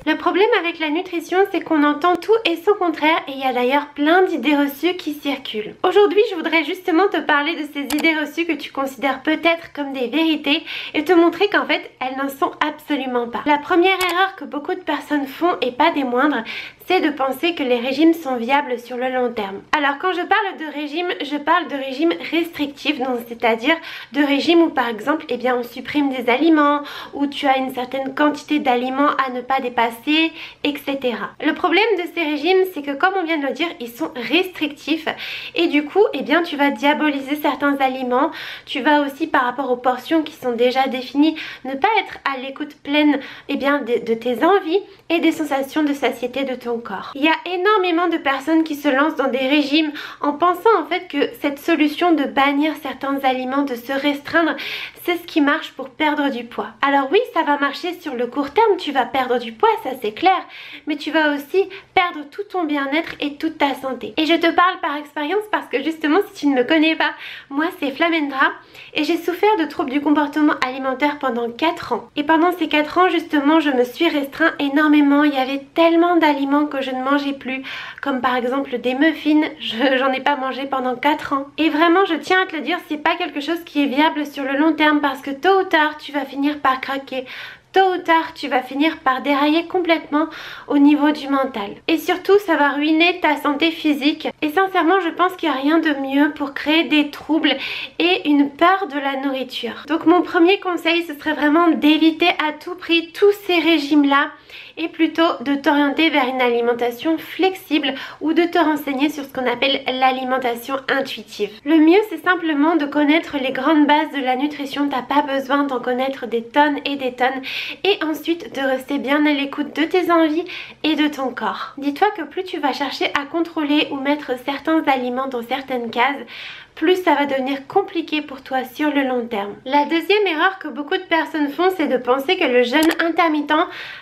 Le problème avec la nutrition, c'est qu'on entend tout et son contraire, et il y a d'ailleurs plein d'idées reçues qui circulent. Aujourd'hui, je voudrais justement te parler de ces idées reçues que tu considères peut-être comme des vérités et te montrer qu'en fait, elles n'en sont absolument pas. La première erreur que beaucoup de personnes font, et pas des moindres, c'est de penser que les régimes sont viables sur le long terme. Alors quand je parle de régime, je parle de régime restrictif, donc c'est-à-dire de régime où par exemple on supprime des aliments, où tu as une certaine quantité d'aliments à ne pas dépasser, etc. Le problème de ces régimes, c'est que comme on vient de le dire, ils sont restrictifs et du coup tu vas diaboliser certains aliments, tu vas aussi par rapport aux portions qui sont déjà définies, ne pas être à l'écoute pleine de tes envies et des sensations de satiété de ton corps. Il y a énormément de personnes qui se lancent dans des régimes en pensant en fait que cette solution de bannir certains aliments, de se restreindre, c'est ce qui marche pour perdre du poids. Alors oui, ça va marcher sur le court terme, tu vas perdre du poids, ça c'est clair, mais tu vas aussi perdre tout ton bien-être et toute ta santé. Et je te parle par expérience parce que justement, si tu ne me connais pas, moi c'est Flamendra et j'ai souffert de troubles du comportement alimentaire pendant 4 ans. Et pendant ces 4 ans, justement, je me suis restreint énormément. Il y avait tellement d'aliments que je ne mangeais plus, comme par exemple des muffins, j'en ai pas mangé pendant 4 ans. Et vraiment, je tiens à te le dire, c'est pas quelque chose qui est viable sur le long terme parce que tôt ou tard, tu vas finir par craquer. Tôt ou tard, tu vas finir par dérailler complètement au niveau du mental. Et surtout, ça va ruiner ta santé physique. Et sincèrement, je pense qu'il n'y a rien de mieux pour créer des troubles et une peur de la nourriture. Donc mon premier conseil, ce serait vraiment d'éviter à tout prix tous ces régimes-là et plutôt de t'orienter vers une alimentation flexible ou de te renseigner sur ce qu'on appelle l'alimentation intuitive. Le mieux, c'est simplement de connaître les grandes bases de la nutrition. T'as pas besoin d'en connaître des tonnes et des tonnes. Et ensuite de rester bien à l'écoute de tes envies et de ton corps. Dis-toi que plus tu vas chercher à contrôler ou mettre certains aliments dans certaines cases, plus ça va devenir compliqué pour toi sur le long terme. La deuxième erreur que beaucoup de personnes font, c'est de penser que le jeûne intermittent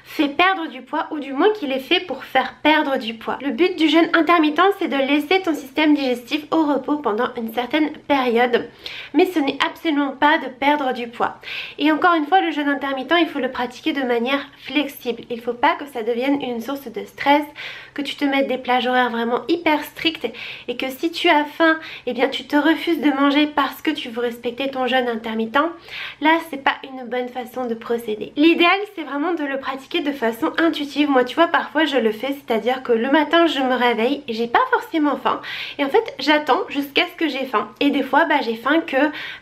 fait perdre du poids, ou du moins qu'il est fait pour faire perdre du poids. Le but du jeûne intermittent, c'est de laisser ton système digestif au repos pendant une certaine période, mais ce n'est absolument pas de perdre du poids. Et encore une fois, le jeûne intermittent, il faut le pratiquer de manière flexible. Il ne faut pas que ça devienne une source de stress, que tu te mettes des plages horaires vraiment hyper strictes et que si tu as faim, tu te refuses de manger parce que tu veux respecter ton jeûne intermittent. Là, c'est pas une bonne façon de procéder. L'idéal, c'est vraiment de le pratiquer de façon intuitive. Moi, tu vois, parfois je le fais, c'est-à-dire que le matin, je me réveille et j'ai pas forcément faim. Et en fait, j'attends jusqu'à ce que j'ai faim. Et des fois, j'ai faim que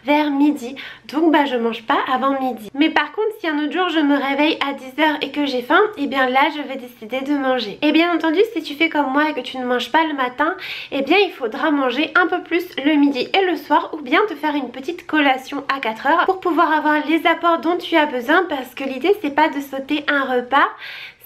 vers midi. Donc, je mange pas avant midi. Mais par contre, si un autre jour, je me réveille à 10h et que j'ai faim, là, je vais décider de manger. Et bien entendu, si tu fais comme moi et que tu ne manges pas le matin, il faudra manger un peu plus le midi et le soir, ou bien te faire une petite collation à 4h pour pouvoir avoir les apports dont tu as besoin, parce que l'idée c'est pas de sauter un repas,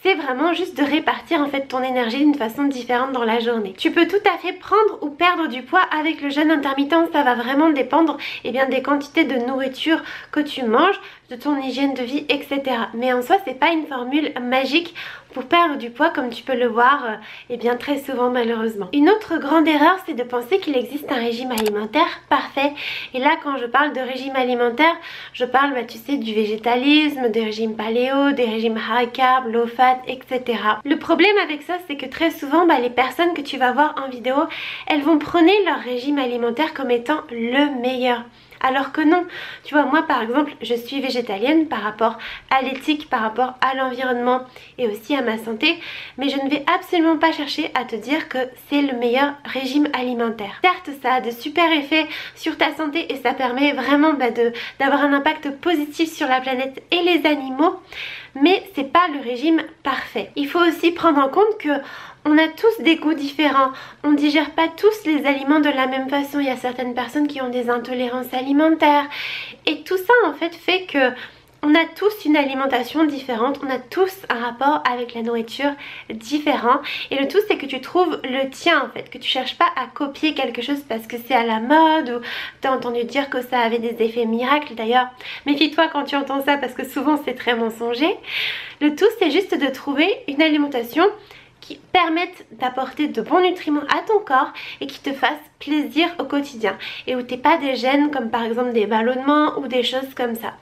c'est vraiment juste de répartir en fait ton énergie d'une façon différente dans la journée. Tu peux tout à fait prendre ou perdre du poids avec le jeûne intermittent, ça va vraiment dépendre des quantités de nourriture que tu manges, de ton hygiène de vie, etc. Mais en soi, c'est pas une formule magique pour perdre du poids comme tu peux le voir très souvent malheureusement. Une autre grande erreur, c'est de penser qu'il existe un régime alimentaire parfait. Et là, quand je parle de régime alimentaire, je parle tu sais, du végétalisme, des régimes paléo, des régimes high carb, low fat, etc. Le problème avec ça, c'est que très souvent les personnes que tu vas voir en vidéo, elles vont prôner leur régime alimentaire comme étant le meilleur. Alors que non, tu vois, moi par exemple, je suis végétalienne par rapport à l'éthique, par rapport à l'environnement et aussi à ma santé, mais je ne vais absolument pas chercher à te dire que c'est le meilleur régime alimentaire. Certes, ça a de super effets sur ta santé et ça permet vraiment d'avoir un impact positif sur la planète et les animaux, mais c'est pas le régime parfait. Il faut aussi prendre en compte que on a tous des goûts différents, on ne digère pas tous les aliments de la même façon. Il y a certaines personnes qui ont des intolérances alimentaires et tout ça en fait fait que on a tous une alimentation différente, on a tous un rapport avec la nourriture différent, et le tout c'est que tu trouves le tien en fait, que tu cherches pas à copier quelque chose parce que c'est à la mode ou tu as entendu dire que ça avait des effets miracles. D'ailleurs, méfie-toi quand tu entends ça parce que souvent c'est très mensonger. Le tout c'est juste de trouver une alimentation qui permettent d'apporter de bons nutriments à ton corps et qui te fassent plaisir au quotidien et où t'es pas des gènes comme par exemple des ballonnements ou des choses comme ça.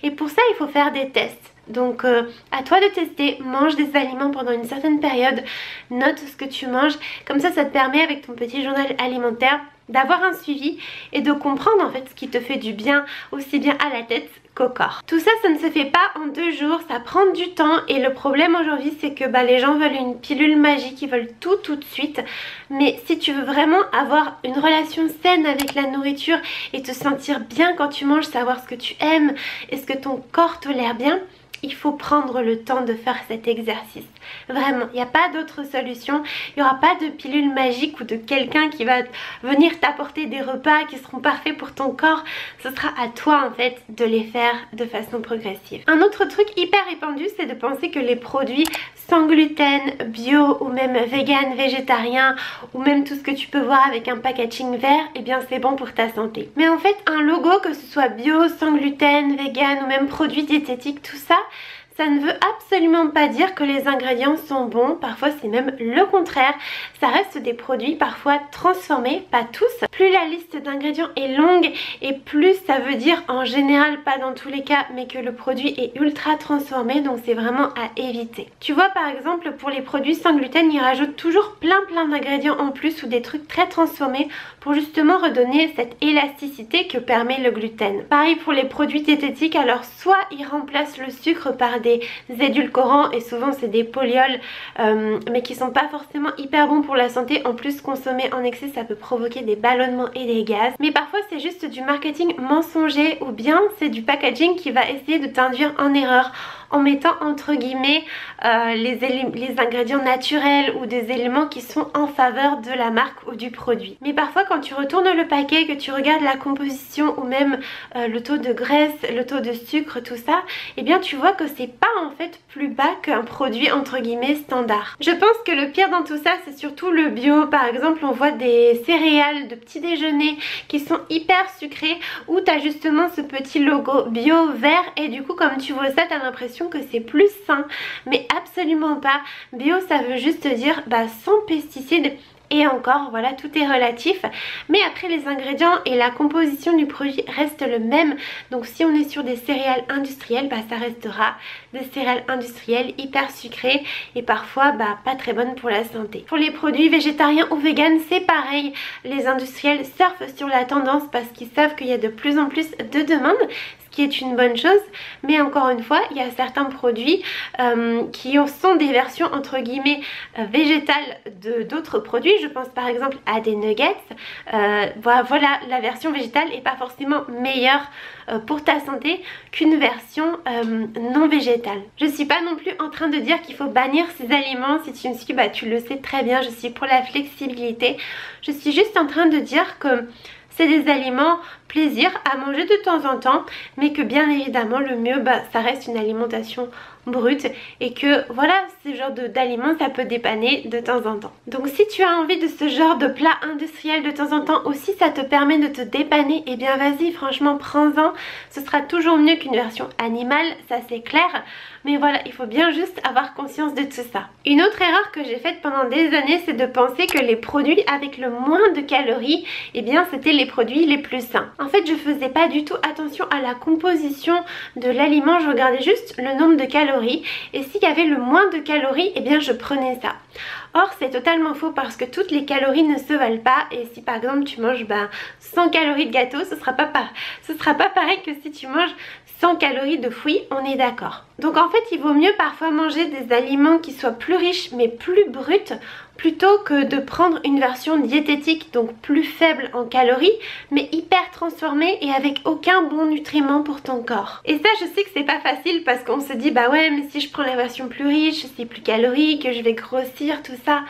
Et pour ça il faut faire des tests. Donc à toi de tester, mange des aliments pendant une certaine période, note ce que tu manges, comme ça te permet avec ton petit journal alimentaire d'avoir un suivi et de comprendre en fait ce qui te fait du bien aussi bien à la tête qu'au corps. Tout ça, ça ne se fait pas en 2 jours, ça prend du temps et le problème aujourd'hui c'est que les gens veulent une pilule magique, ils veulent tout de suite. Mais si tu veux vraiment avoir une relation saine avec la nourriture et te sentir bien quand tu manges, savoir ce que tu aimes et ce que ton corps tolère bien, il faut prendre le temps de faire cet exercice. Vraiment, il n'y a pas d'autre solution. Il n'y aura pas de pilule magique ou de quelqu'un qui va venir t'apporter des repas qui seront parfaits pour ton corps. Ce sera à toi en fait de les faire de façon progressive. Un autre truc hyper répandu, c'est de penser que les produits sans gluten, bio ou même vegan, végétarien ou même tout ce que tu peux voir avec un packaging vert, eh bien c'est bon pour ta santé. Mais en fait un logo, que ce soit bio, sans gluten, vegan ou même produits diététiques, tout ça, ça ne veut absolument pas dire que les ingrédients sont bons, parfois c'est même le contraire. Ça reste des produits parfois transformés, pas tous. Plus la liste d'ingrédients est longue et plus ça veut dire en général, pas dans tous les cas, mais que le produit est ultra transformé, donc c'est vraiment à éviter. Tu vois par exemple pour les produits sans gluten, ils rajoutent toujours plein d'ingrédients en plus ou des trucs très transformés pour justement redonner cette élasticité que permet le gluten. Pareil pour les produits diététiques, alors soit ils remplacent le sucre par des édulcorants et souvent c'est des polyols mais qui sont pas forcément hyper bons pour la santé. En plus consommer en excès ça peut provoquer des ballonnements et des gaz. Mais parfois c'est juste du marketing mensonger ou bien c'est du packaging qui va essayer de t'induire en erreur en mettant entre guillemets les ingrédients naturels ou des éléments qui sont en faveur de la marque ou du produit. Mais parfois quand tu retournes le paquet, que tu regardes la composition ou même le taux de graisse, le taux de sucre, tout ça, eh bien tu vois que c'est pas en fait plus bas qu'un produit entre guillemets standard. Je pense que le pire dans tout ça c'est surtout le bio. Par exemple on voit des céréales de petit déjeuner qui sont hyper sucrées où tu as justement ce petit logo bio vert et du coup comme tu vois ça tu as l'impression que c'est plus sain, mais absolument pas. Bio ça veut juste dire sans pesticides. Et encore, voilà, tout est relatif. Mais après, les ingrédients et la composition du produit restent le même. Donc si on est sur des céréales industrielles, ça restera des céréales industrielles hyper sucrées et parfois pas très bonnes pour la santé. Pour les produits végétariens ou véganes, c'est pareil. Les industriels surfent sur la tendance parce qu'ils savent qu'il y a de plus en plus de demandes, qui est une bonne chose, mais encore une fois il y a certains produits qui sont des versions entre guillemets végétales d'autres produits. Je pense par exemple à des nuggets. Voilà, la version végétale n'est pas forcément meilleure pour ta santé qu'une version non végétale. Je suis pas non plus en train de dire qu'il faut bannir ces aliments. Si tu me suis, tu le sais très bien, je suis pour la flexibilité. Je suis juste en train de dire que c'est des aliments plaisir à manger de temps en temps, mais que bien évidemment le mieux ça reste une alimentation brute et que voilà, ce genre d'aliments ça peut dépanner de temps en temps. Donc si tu as envie de ce genre de plat industriel de temps en temps aussi, ça te permet de te dépanner, et bien vas-y, franchement prends-en. Ce sera toujours mieux qu'une version animale, ça c'est clair, mais voilà, il faut bien juste avoir conscience de tout ça. Une autre erreur que j'ai faite pendant des années, c'est de penser que les produits avec le moins de calories, et bien c'était les produits les plus sains. En fait je faisais pas du tout attention à la composition de l'aliment, je regardais juste le nombre de calories et s'il y avait le moins de calories, et bien je prenais ça. Or c'est totalement faux parce que toutes les calories ne se valent pas, et si par exemple tu manges 100 calories de gâteau, ce sera pas pareil que si tu manges 100 calories de fruits, on est d'accord. Donc en fait il vaut mieux parfois manger des aliments qui soient plus riches mais plus bruts, plutôt que de prendre une version diététique, donc plus faible en calories mais hyper transformée et avec aucun bon nutriment pour ton corps. Et ça je sais que c'est pas facile parce qu'on se dit ouais mais si je prends la version plus riche, c'est plus calorique, je vais grossir, tout ça.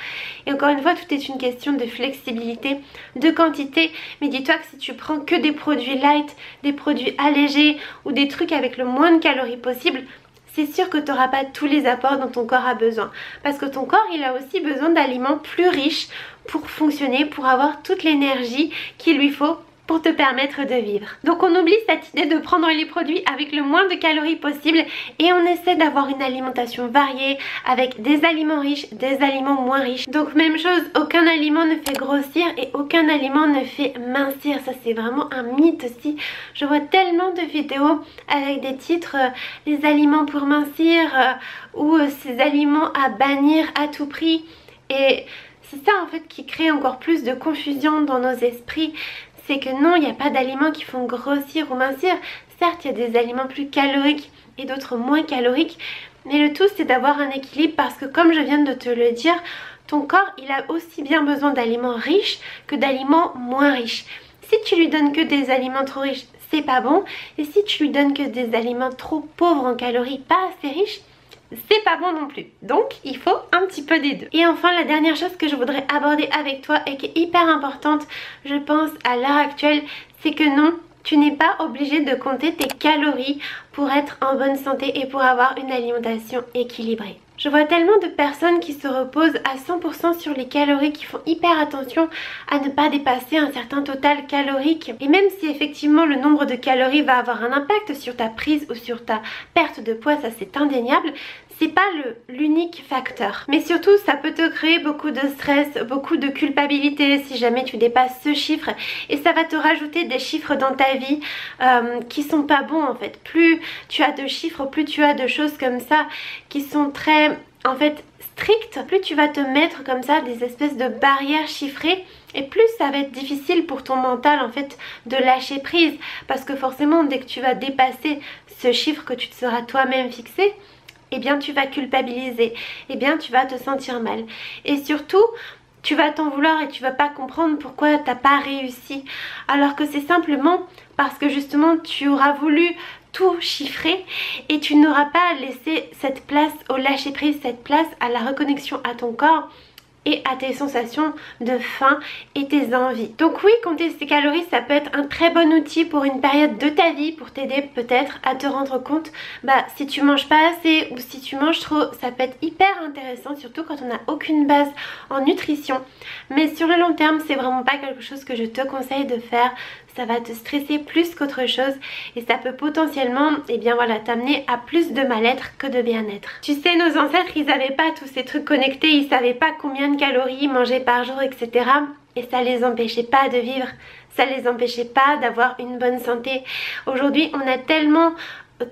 Et encore une fois tout est une question de flexibilité, de quantité, mais dis-toi que si tu prends que des produits light, des produits allégés ou des trucs avec le moins de calories possible, c'est sûr que tu n'auras pas tous les apports dont ton corps a besoin. Parce que ton corps, il a aussi besoin d'aliments plus riches pour fonctionner, pour avoir toute l'énergie qu'il lui faut pour te permettre de vivre. Donc on oublie cette idée de prendre les produits avec le moins de calories possible et on essaie d'avoir une alimentation variée avec des aliments riches, des aliments moins riches. Donc même chose, aucun aliment ne fait grossir et aucun aliment ne fait mincir. Ça c'est vraiment un mythe aussi. Je vois tellement de vidéos avec des titres les aliments pour mincir ou ces aliments à bannir à tout prix. Et c'est ça en fait qui crée encore plus de confusion dans nos esprits. C'est que non, il n'y a pas d'aliments qui font grossir ou mincir. Certes, il y a des aliments plus caloriques et d'autres moins caloriques. Mais le tout, c'est d'avoir un équilibre parce que comme je viens de te le dire, ton corps, il a aussi bien besoin d'aliments riches que d'aliments moins riches. Si tu lui donnes que des aliments trop riches, c'est pas bon. Et si tu lui donnes que des aliments trop pauvres en calories, pas assez riches, c'est pas bon non plus. Donc il faut un petit peu des deux. Et enfin la dernière chose que je voudrais aborder avec toi et qui est hyper importante je pense à l'heure actuelle, c'est que non, tu n'es pas obligé de compter tes calories pour être en bonne santé et pour avoir une alimentation équilibrée. Je vois tellement de personnes qui se reposent à 100% sur les calories, qui font hyper attention à ne pas dépasser un certain total calorique. Et même si effectivement le nombre de calories va avoir un impact sur ta prise ou sur ta perte de poids, ça c'est indéniable, c'est pas l'unique facteur. Mais surtout ça peut te créer beaucoup de stress, beaucoup de culpabilité si jamais tu dépasses ce chiffre. Et ça va te rajouter des chiffres dans ta vie qui sont pas bons en fait. Plus tu as de chiffres, plus tu as de choses comme ça qui sont très en fait strictes, plus tu vas te mettre comme ça des espèces de barrières chiffrées et plus ça va être difficile pour ton mental en fait de lâcher prise, parce que forcément dès que tu vas dépasser ce chiffre que tu te seras toi-même fixé, eh bien tu vas culpabiliser, eh bien tu vas te sentir mal et surtout tu vas t'en vouloir et tu vas pas comprendre pourquoi t'as pas réussi, alors que c'est simplement parce que justement tu auras voulu tout chiffrer et tu n'auras pas laissé cette place au lâcher prise, cette place à la reconnexion à ton corps et à tes sensations de faim et tes envies. Donc oui, compter ses calories, ça peut être un très bon outil pour une période de ta vie, pour t'aider peut-être à te rendre compte si tu manges pas assez ou si tu manges trop. Ça peut être hyper intéressant, surtout quand on n'a aucune base en nutrition. Mais sur le long terme, c'est vraiment pas quelque chose que je te conseille de faire. Ça va te stresser plus qu'autre chose et ça peut potentiellement t'amener à plus de mal-être que de bien-être. Tu sais, nos ancêtres, ils n'avaient pas tous ces trucs connectés, ils savaient pas combien de calories ils mangeaient par jour, etc. Et ça les empêchait pas de vivre, ça les empêchait pas d'avoir une bonne santé. Aujourd'hui, on a tellement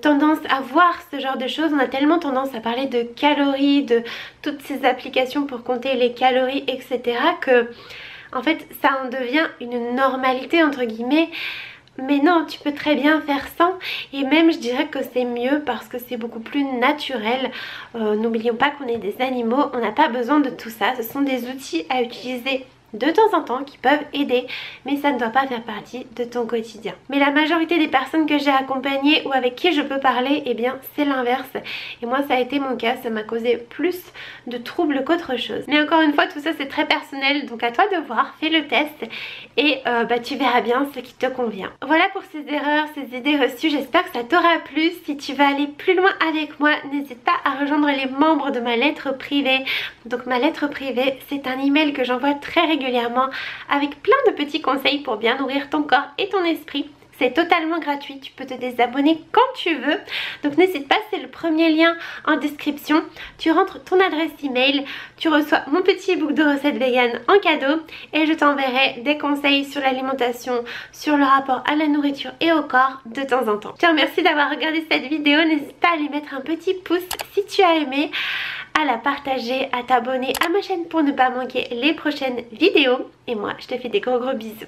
tendance à voir ce genre de choses, on a tellement tendance à parler de calories, de toutes ces applications pour compter les calories, etc. que en fait ça en devient une normalité entre guillemets. Mais non, tu peux très bien faire sans et même je dirais que c'est mieux parce que c'est beaucoup plus naturel. N'oublions pas qu'on est des animaux, on n'a pas besoin de tout ça, ce sont des outils à utiliser de temps en temps qui peuvent aider, mais ça ne doit pas faire partie de ton quotidien. Mais la majorité des personnes que j'ai accompagnées ou avec qui je peux parler, eh bien c'est l'inverse. Et moi ça a été mon cas, ça m'a causé plus de troubles qu'autre chose. Mais encore une fois, tout ça c'est très personnel, donc à toi de voir, fais le test et tu verras bien ce qui te convient. Voilà pour ces erreurs, ces idées reçues, j'espère que ça t'aura plu. Si tu vas aller plus loin avec moi, n'hésite pas à rejoindre les membres de ma lettre privée. Donc ma lettre privée, c'est un email que j'envoie très régulièrement avec plein de petits conseils pour bien nourrir ton corps et ton esprit. C'est totalement gratuit, tu peux te désabonner quand tu veux. Donc n'hésite pas, c'est le premier lien en description. Tu rentres ton adresse email, tu reçois mon petit ebook de recettes vegan en cadeau et je t'enverrai des conseils sur l'alimentation, sur le rapport à la nourriture et au corps de temps en temps. Je te remercie d'avoir regardé cette vidéo, n'hésite pas à lui mettre un petit pouce si tu as aimé, à la partager, à t'abonner à ma chaîne pour ne pas manquer les prochaines vidéos. Et moi, je te fais des gros bisous.